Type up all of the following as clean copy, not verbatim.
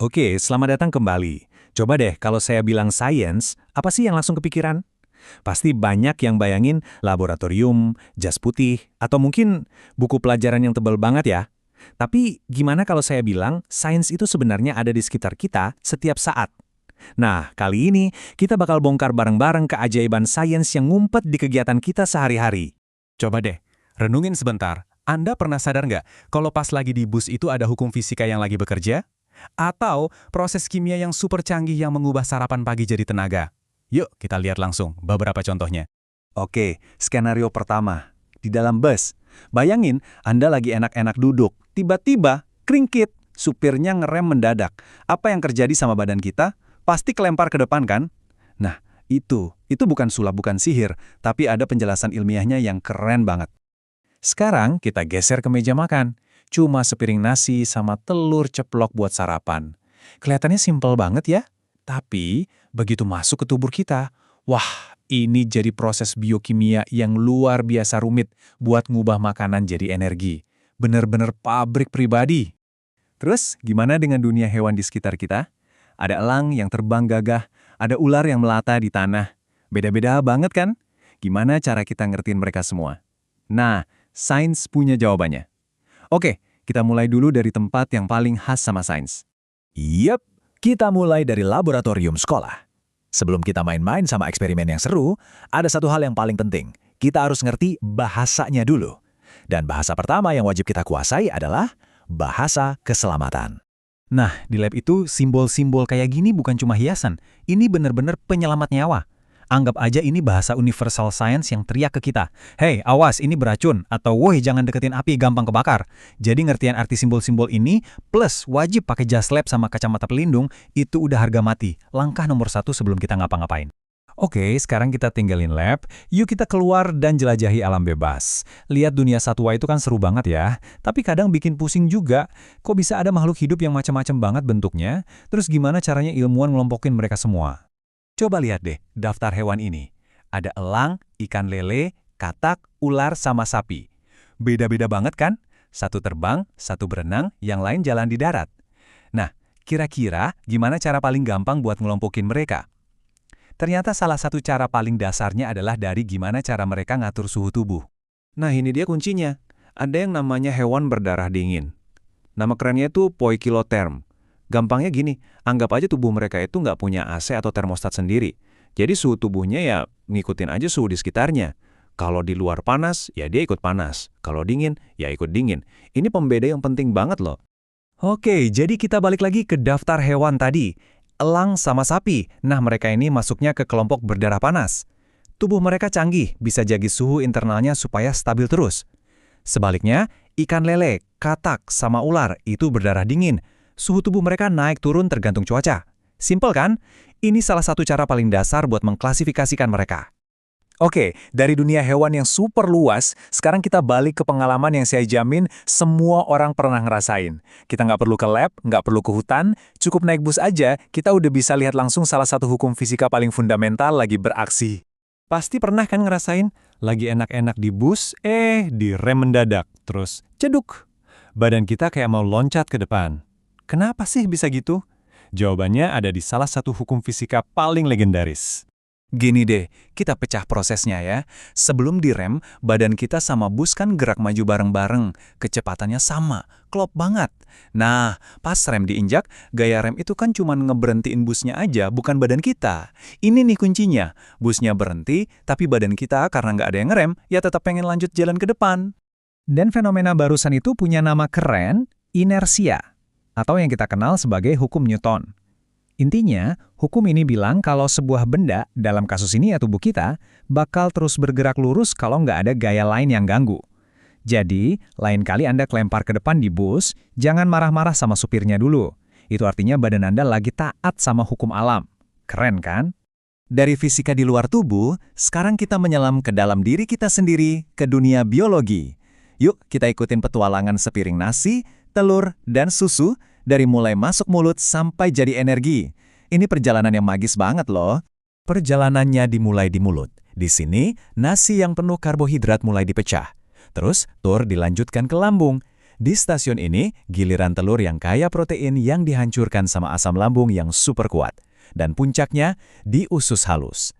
Oke, selamat datang kembali. Coba deh kalau saya bilang science, apa sih yang langsung kepikiran? Pasti banyak yang bayangin laboratorium, jas putih, atau mungkin buku pelajaran yang tebal banget ya. Tapi gimana kalau saya bilang sains itu sebenarnya ada di sekitar kita setiap saat? Nah, kali ini kita bakal bongkar bareng-bareng keajaiban sains yang ngumpet di kegiatan kita sehari-hari. Coba deh, renungin sebentar. Anda pernah sadar nggak kalau pas lagi di bus itu ada hukum fisika yang lagi bekerja? Atau proses kimia yang super canggih yang mengubah sarapan pagi jadi tenaga? Yuk, kita lihat langsung beberapa contohnya. Oke, skenario pertama. Di dalam bus. Bayangin, Anda lagi enak-enak duduk. Tiba-tiba, kringkit. Supirnya ngerem mendadak. Apa yang terjadi sama badan kita? Pasti kelempar ke depan kan? Nah, itu bukan sulap, bukan sihir. Tapi ada penjelasan ilmiahnya yang keren banget. Sekarang kita geser ke meja makan. Cuma sepiring nasi sama telur ceplok buat sarapan. Kelihatannya simpel banget ya. Tapi, begitu masuk ke tubuh kita, wah, ini jadi proses biokimia yang luar biasa rumit buat ngubah makanan jadi energi. Bener-bener pabrik pribadi. Terus, gimana dengan dunia hewan di sekitar kita? Ada elang yang terbang gagah, ada ular yang melata di tanah. Beda-beda banget kan? Gimana cara kita ngertiin mereka semua? Nah, sains punya jawabannya. Oke, kita mulai dulu dari tempat yang paling khas sama sains. Yap, kita mulai dari laboratorium sekolah. Sebelum kita main-main sama eksperimen yang seru, ada satu hal yang paling penting. Kita harus ngerti bahasanya dulu. Dan bahasa pertama yang wajib kita kuasai adalah bahasa keselamatan. Nah, di lab itu simbol-simbol kayak gini bukan cuma hiasan. Ini bener-bener penyelamat nyawa. Anggap aja ini bahasa universal science yang teriak ke kita. Hei, awas, ini beracun. Atau, woi, jangan deketin api, gampang kebakar. Jadi ngertian arti simbol-simbol ini, plus wajib pakai jas lab sama kacamata pelindung, itu udah harga mati. Langkah nomor 1 sebelum kita ngapa-ngapain. Oke, sekarang kita tinggalin lab. Yuk kita keluar dan jelajahi alam bebas. Lihat dunia satwa itu kan seru banget ya. Tapi kadang bikin pusing juga. Kok bisa ada makhluk hidup yang macam-macam banget bentuknya? Terus gimana caranya ilmuwan ngelompokin mereka semua? Coba lihat deh daftar hewan ini. Ada elang, ikan lele, katak, ular, sama sapi. Beda-beda banget kan? Satu terbang, satu berenang, yang lain jalan di darat. Nah, kira-kira gimana cara paling gampang buat ngelompokin mereka? Ternyata salah satu cara paling dasarnya adalah dari gimana cara mereka ngatur suhu tubuh. Nah, ini dia kuncinya. Ada yang namanya hewan berdarah dingin. Nama kerennya itu poikilotherm. Gampangnya gini, anggap aja tubuh mereka itu nggak punya AC atau termostat sendiri. Jadi suhu tubuhnya ya ngikutin aja suhu di sekitarnya. Kalau di luar panas, ya dia ikut panas. Kalau dingin, ya ikut dingin. Ini pembeda yang penting banget loh. Oke, jadi kita balik lagi ke daftar hewan tadi. Elang sama sapi. Nah, mereka ini masuknya ke kelompok berdarah panas. Tubuh mereka canggih, bisa jaga suhu internalnya supaya stabil terus. Sebaliknya, ikan lele, katak, sama ular itu berdarah dingin. Suhu tubuh mereka naik turun tergantung cuaca. Simpel kan? Ini salah satu cara paling dasar buat mengklasifikasikan mereka. Oke, dari dunia hewan yang super luas, sekarang kita balik ke pengalaman yang saya jamin semua orang pernah ngerasain. Kita nggak perlu ke lab, nggak perlu ke hutan, cukup naik bus aja, kita udah bisa lihat langsung salah satu hukum fisika paling fundamental lagi beraksi. Pasti pernah kan ngerasain? Lagi enak-enak di bus, direm mendadak, terus ceduk. Badan kita kayak mau loncat ke depan. Kenapa sih bisa gitu? Jawabannya ada di salah satu hukum fisika paling legendaris. Gini deh, kita pecah prosesnya ya. Sebelum direm, badan kita sama bus kan gerak maju bareng-bareng. Kecepatannya sama, klop banget. Nah, pas rem diinjak, gaya rem itu kan cuma ngeberhentiin busnya aja, bukan badan kita. Ini nih kuncinya, busnya berhenti, tapi badan kita karena nggak ada yang ngerem, ya tetap pengen lanjut jalan ke depan. Dan fenomena barusan itu punya nama keren, inersia. Atau yang kita kenal sebagai hukum Newton. Intinya, hukum ini bilang kalau sebuah benda, dalam kasus ini ya tubuh kita, bakal terus bergerak lurus kalau nggak ada gaya lain yang ganggu. Jadi, lain kali Anda kelempar ke depan di bus, jangan marah-marah sama supirnya dulu. Itu artinya badan Anda lagi taat sama hukum alam. Keren kan? Dari fisika di luar tubuh, sekarang kita menyelam ke dalam diri kita sendiri, ke dunia biologi. Yuk, kita ikutin petualangan sepiring nasi, telur, dan susu, dari mulai masuk mulut sampai jadi energi. Ini perjalanan yang magis banget loh. Perjalanannya dimulai di mulut. Di sini, nasi yang penuh karbohidrat mulai dipecah. Terus, telur dilanjutkan ke lambung. Di stasiun ini, giliran telur yang kaya protein yang dihancurkan sama asam lambung yang super kuat. Dan puncaknya, di usus halus.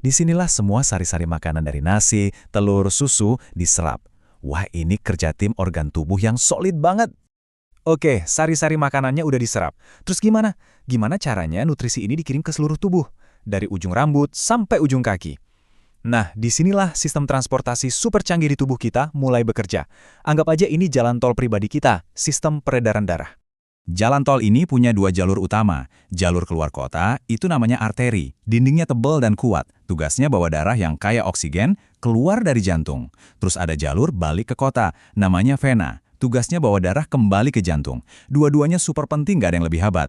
Disinilah semua sari-sari makanan dari nasi, telur, susu diserap. Wah, ini kerja tim organ tubuh yang solid banget. Oke, sari-sari makanannya udah diserap. Terus gimana? Gimana caranya nutrisi ini dikirim ke seluruh tubuh? Dari ujung rambut sampai ujung kaki. Nah, disinilah sistem transportasi super canggih di tubuh kita mulai bekerja. Anggap aja ini jalan tol pribadi kita, sistem peredaran darah. Jalan tol ini punya 2 jalur utama. Jalur keluar kota, itu namanya arteri. Dindingnya tebal dan kuat. Tugasnya bawa darah yang kaya oksigen keluar dari jantung. Terus ada jalur balik ke kota, namanya vena. Tugasnya bawa darah kembali ke jantung. Dua-duanya super penting, gak ada yang lebih hebat.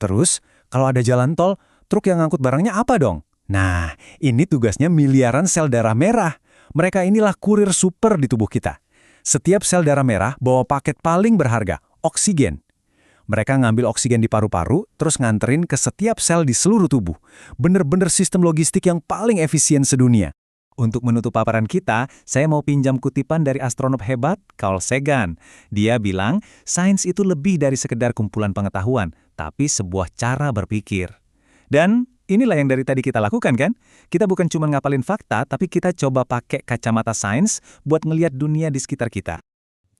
Terus, kalau ada jalan tol, truk yang ngangkut barangnya apa dong? Nah, ini tugasnya miliaran sel darah merah. Mereka inilah kurir super di tubuh kita. Setiap sel darah merah bawa paket paling berharga, oksigen. Mereka ngambil oksigen di paru-paru, terus nganterin ke setiap sel di seluruh tubuh. Bener-bener sistem logistik yang paling efisien sedunia. Untuk menutup paparan kita, saya mau pinjam kutipan dari astronot hebat, Carl Sagan. Dia bilang, sains itu lebih dari sekedar kumpulan pengetahuan, tapi sebuah cara berpikir. Dan inilah yang dari tadi kita lakukan kan? Kita bukan cuma ngapalin fakta, tapi kita coba pakai kacamata sains buat ngelihat dunia di sekitar kita.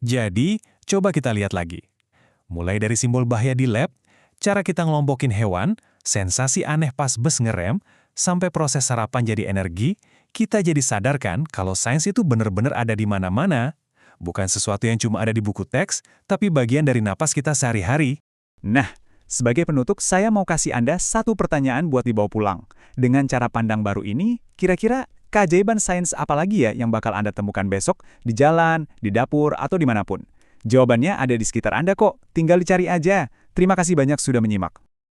Jadi, coba kita lihat lagi. Mulai dari simbol bahaya di lab, cara kita ngelompokin hewan, sensasi aneh pas bus ngerem, sampai proses sarapan jadi energi, kita jadi sadarkan kalau sains itu benar-benar ada di mana-mana. Bukan sesuatu yang cuma ada di buku teks, tapi bagian dari napas kita sehari-hari. Nah, sebagai penutup, saya mau kasih Anda satu pertanyaan buat dibawa pulang. Dengan cara pandang baru ini, kira-kira keajaiban sains apa lagi ya yang bakal Anda temukan besok di jalan, di dapur, atau dimanapun? Jawabannya ada di sekitar Anda kok, tinggal dicari aja. Terima kasih banyak sudah menyimak.